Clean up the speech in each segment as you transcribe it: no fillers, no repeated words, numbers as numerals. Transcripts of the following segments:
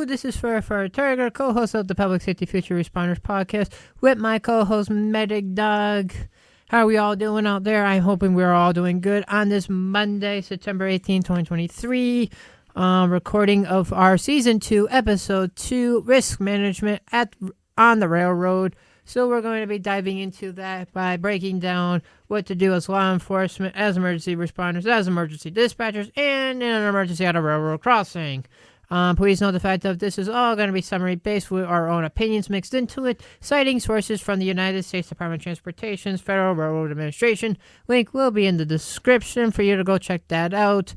This is for Targer, co-host of the Public Safety Future Responders podcast with my co-host Medic Doug. How are we all doing out there? I'm hoping we're all doing good on this Monday, September 18, 2023. Recording of our Season 2, Episode 2, Risk Management on the Railroad. So we're going to be diving into that by breaking down what to do as law enforcement, as emergency responders, as emergency dispatchers, and in an emergency at a railroad crossing. Please note the fact that this is all going to be summary-based with our own opinions mixed into it, citing sources from the United States Department of Transportation's Federal Railroad Administration. Link will be in the description for you to go check that out.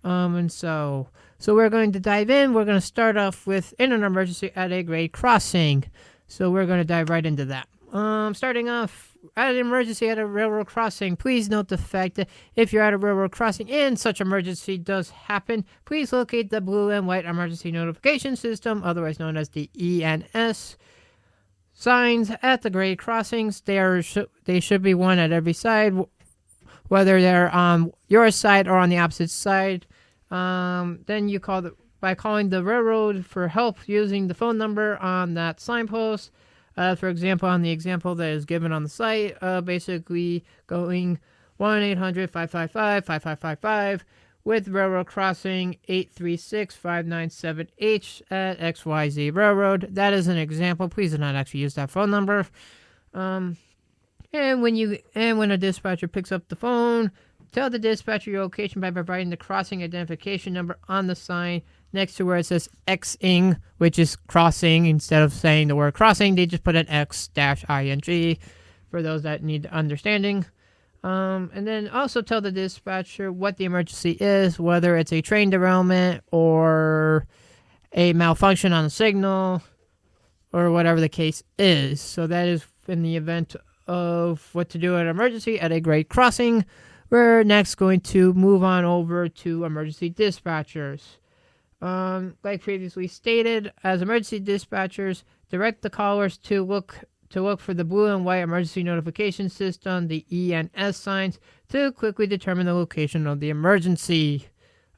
So we're going to dive in. We're going to start off with in an emergency at a grade crossing. So we're going to dive right into that. Starting off at an emergency at a railroad crossing, please note the fact that if you're at a railroad crossing and such emergency does happen, please locate the blue and white emergency notification system, otherwise known as the ENS signs at the grade crossings. They should be one at every side, whether they're on your side or on the opposite side. Then you by calling the railroad for help using the phone number on that signpost. For example, on the example that is given on the site, basically going 1-800-555-5555 with railroad crossing 836-597H at XYZ Railroad. That is an example. Please do not actually use that phone number. And when a dispatcher picks up the phone, tell the dispatcher your location by providing the crossing identification number on the sign next to where it says X-ing, which is crossing. Instead of saying the word crossing, they just put an X-ing for those that need understanding. And then also tell the dispatcher what the emergency is, whether it's a train derailment or a malfunction on the signal or whatever the case is. So that is in the event of what to do at an emergency at a grade crossing. We're next going to move on over to emergency dispatchers. Like previously stated, as emergency dispatchers, direct the callers to look for the blue and white emergency notification system, the ENS signs, to quickly determine the location of the emergency,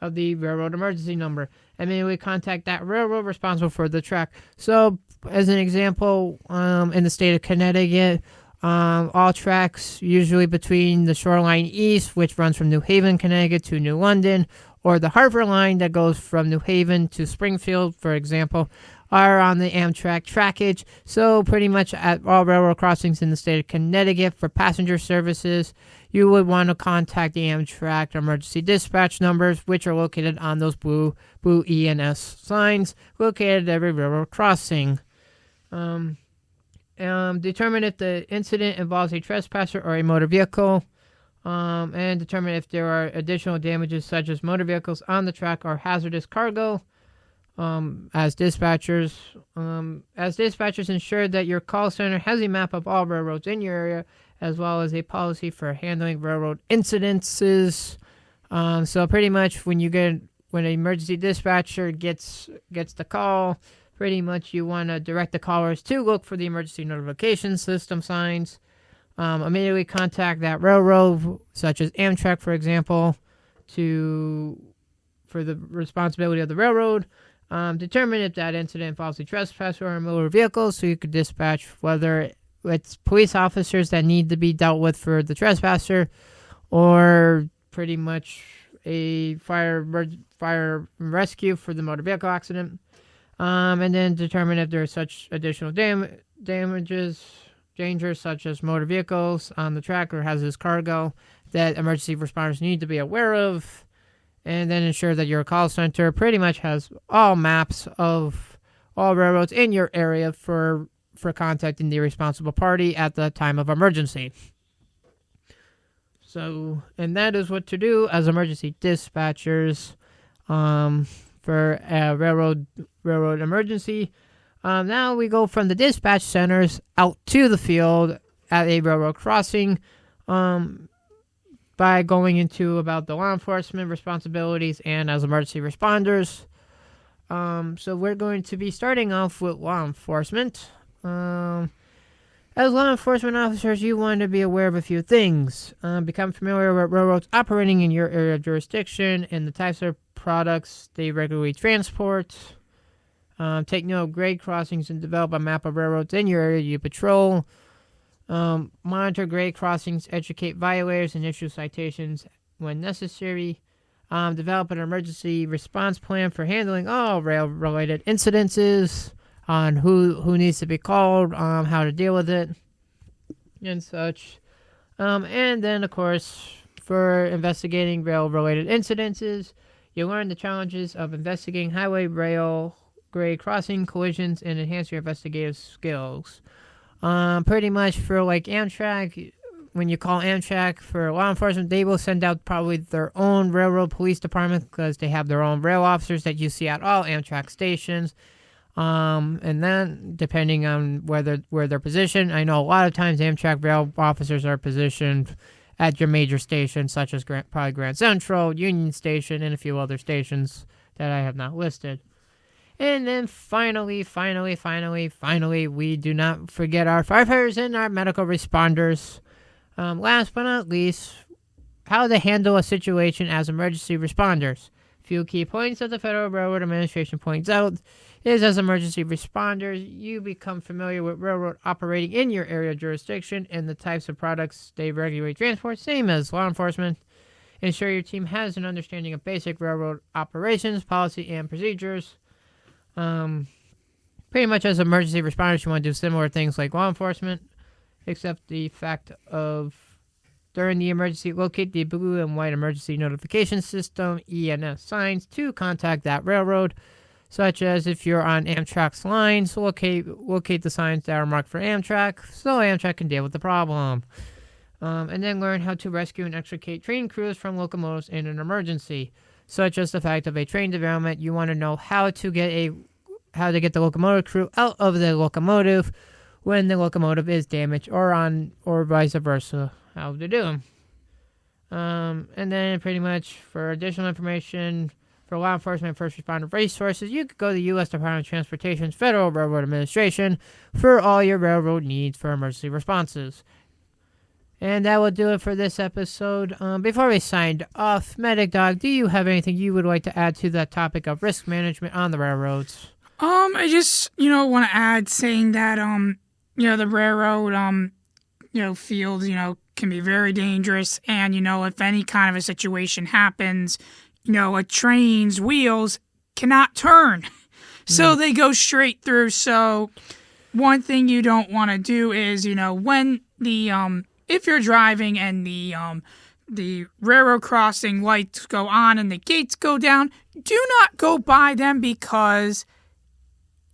of the railroad emergency number. Immediately contact that railroad responsible for the track. So, as an example, in the state of Connecticut, all tracks usually between the Shoreline East, which runs from New Haven, Connecticut to New London, or the Harbor Line that goes from New Haven to Springfield, for example, are on the Amtrak trackage. So pretty much at all railroad crossings in the state of Connecticut for passenger services, you would want to contact the Amtrak emergency dispatch numbers, which are located on those blue ENS signs located at every railroad crossing. Determine if the incident involves a trespasser or a motor vehicle. And determine if there are additional damages such as motor vehicles on the track or hazardous cargo. As dispatchers ensure that your call center has a map of all railroads in your area, as well as a policy for handling railroad incidences. So pretty much when an emergency dispatcher gets the call, pretty much you want to direct the callers to look for the emergency notification system signs. Immediately contact that railroad, such as Amtrak, for example, for the responsibility of the railroad. Determine if that incident involves a trespasser or a motor vehicle, so you could dispatch whether it's police officers that need to be dealt with for the trespasser, or pretty much a fire rescue for the motor vehicle accident. And then determine if there are such additional damages, dangers such as motor vehicles on the track or hazardous cargo that emergency responders need to be aware of, and then ensure that your call center pretty much has all maps of all railroads in your area for contacting the responsible party at the time of emergency. So, and that is what to do as emergency dispatchers for a railroad emergency. Now we go from the dispatch centers out to the field at a railroad crossing by going into about the law enforcement responsibilities and as emergency responders. So we're going to be starting off with law enforcement. As law enforcement officers, you want to be aware of a few things. Become familiar with railroads operating in your area of jurisdiction and the types of products they regularly transport. Take note of grade crossings and develop a map of railroads in your area you patrol. Monitor grade crossings, educate violators, and issue citations when necessary. Develop an emergency response plan for handling all rail-related incidences on who needs to be called, how to deal with it, and such. And then, of course, for investigating rail-related incidences, you learn the challenges of investigating highway, rail, grade crossing collisions, and enhance your investigative skills. Pretty much for like Amtrak, when you call Amtrak for law enforcement, they will send out probably their own railroad police department because they have their own rail officers that you see at all Amtrak stations. And then depending on where they're positioned, I know a lot of times Amtrak rail officers are positioned at your major stations, such as probably Grand Central, Union Station, and a few other stations that I have not listed. And then finally, we do not forget our firefighters and our medical responders. Last but not least, how to handle a situation as emergency responders. Few key points that the Federal Railroad Administration points out is as emergency responders, you become familiar with railroad operating in your area jurisdiction and the types of products they regularly transport, same as law enforcement. Ensure your team has an understanding of basic railroad operations, policy, and procedures. Pretty much as emergency responders, you want to do similar things like law enforcement, except the fact of during the emergency, locate the blue and white emergency notification system, ENS signs, to contact that railroad, such as if you're on Amtrak's lines, locate the signs that are marked for Amtrak, so Amtrak can deal with the problem. And then learn how to rescue and extricate train crews from locomotives in an emergency, such as the fact of a train derailment. You want to know how to get the locomotive crew out of the locomotive when the locomotive is damaged, or vice versa, how to do them. And then pretty much for additional information for law enforcement and first responder resources, you could go to the U.S. Department of Transportation's Federal Railroad Administration for all your railroad needs for emergency responses. And that will do it for this episode. Before we signed off, Medic Dog, do you have anything you would like to add to that topic of risk management on the railroads? I just, want to add saying that, the railroad, fields, can be very dangerous. And, if any kind of a situation happens, a train's wheels cannot turn. So they go straight through. So one thing you don't want to do is, when if you're driving and the railroad crossing lights go on and the gates go down, do not go by them, because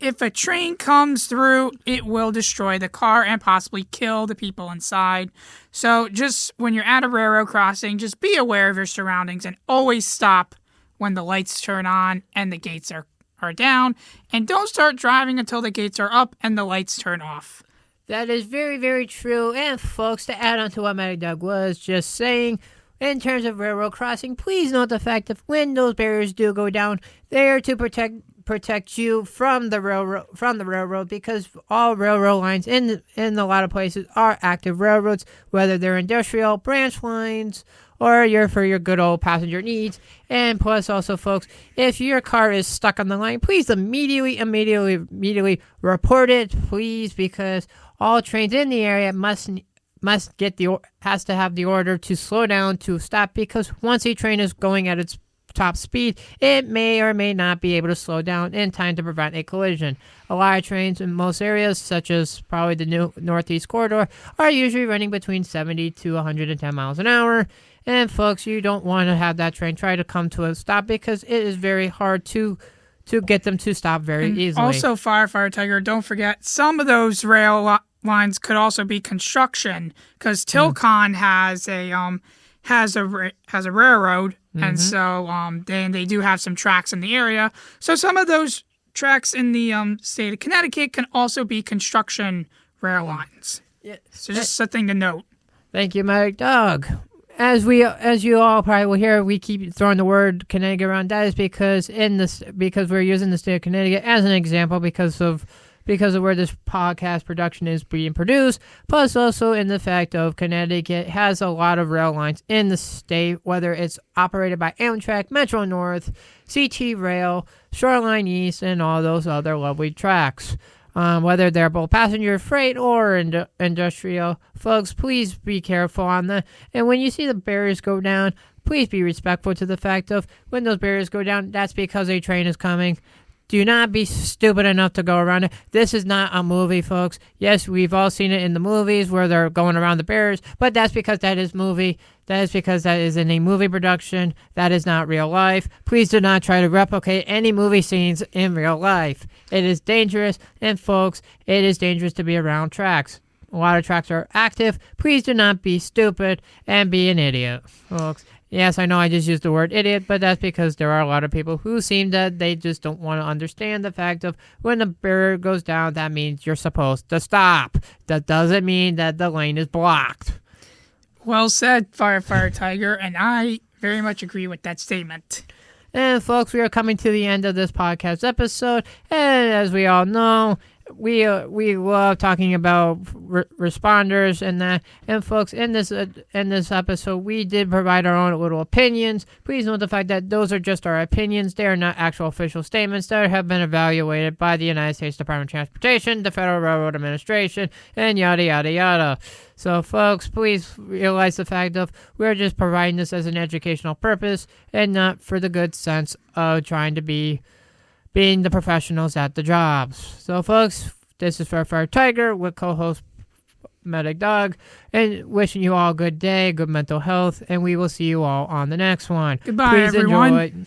if a train comes through, it will destroy the car and possibly kill the people inside. So just when you're at a railroad crossing, just be aware of your surroundings and always stop when the lights turn on and the gates are down. And don't start driving until the gates are up and the lights turn off. That is very, very true. And folks, to add on to what Matty Doug was just saying, in terms of railroad crossing, please note the fact that when those barriers do go down, they are to protect you from the railroad, because all railroad lines in a lot of places are active railroads, whether they're industrial branch lines or for your good old passenger needs. And plus also, folks, if your car is stuck on the line, please immediately report it, please, because all trains in the area has to have the order to slow down, to stop, because once a train is going at its top speed, it may or may not be able to slow down in time to prevent a collision. A lot of trains in most areas, such as probably the Northeast Corridor, are usually running between 70 to 110 miles an hour. And folks, you don't want to have that train try to come to a stop, because it is very hard to get them to stop very easily. Also, Firefighter Tiger, don't forget, some of those rail lines could also be construction, because Tilcon has a railroad, and so they do have some tracks in the area. So some of those tracks in the state of Connecticut can also be construction rail lines. Yeah. So just something to note. Thank you, Mike Dog. As you all probably will hear, we keep throwing the word Connecticut around. That is because we're using the state of Connecticut as an example, because of because of where this podcast production is being produced, plus also in the fact of Connecticut has a lot of rail lines in the state, whether it's operated by Amtrak, Metro North, CT Rail, Shoreline East, and all those other lovely tracks. Whether they're both passenger freight or industrial, folks, please be careful on that. And when you see the barriers go down, please be respectful to the fact of when those barriers go down, that's because a train is coming. Do not be stupid enough to go around it. This is not a movie, folks. Yes, we've all seen it in the movies where they're going around the barriers, but that's because that is movie. That is because that is in a movie production. That is not real life. Please do not try to replicate any movie scenes in real life. It is dangerous, and folks, it is dangerous to be around tracks. A lot of tracks are active. Please do not be stupid and be an idiot, folks. Yes, I know I just used the word idiot, but that's because there are a lot of people who seem that they just don't want to understand the fact of when the barrier goes down, that means you're supposed to stop. That doesn't mean that the lane is blocked. Well said, Firefighter Tiger, and I very much agree with that statement. And folks, we are coming to the end of this podcast episode, and as we all know, we love talking about responders and that. And folks, in this episode, we did provide our own little opinions. Please note the fact that those are just our opinions. They are not actual official statements that have been evaluated by the United States Department of Transportation, the Federal Railroad Administration, and yada yada yada. So, folks, please realize the fact of we're just providing this as an educational purpose and not for the good sense of trying to being the professionals at the jobs. So, folks, this is Fairfire Tiger with co-host Medic Dog, and wishing you all a good day, good mental health, and we will see you all on the next one. Goodbye, Please everyone. Enjoy.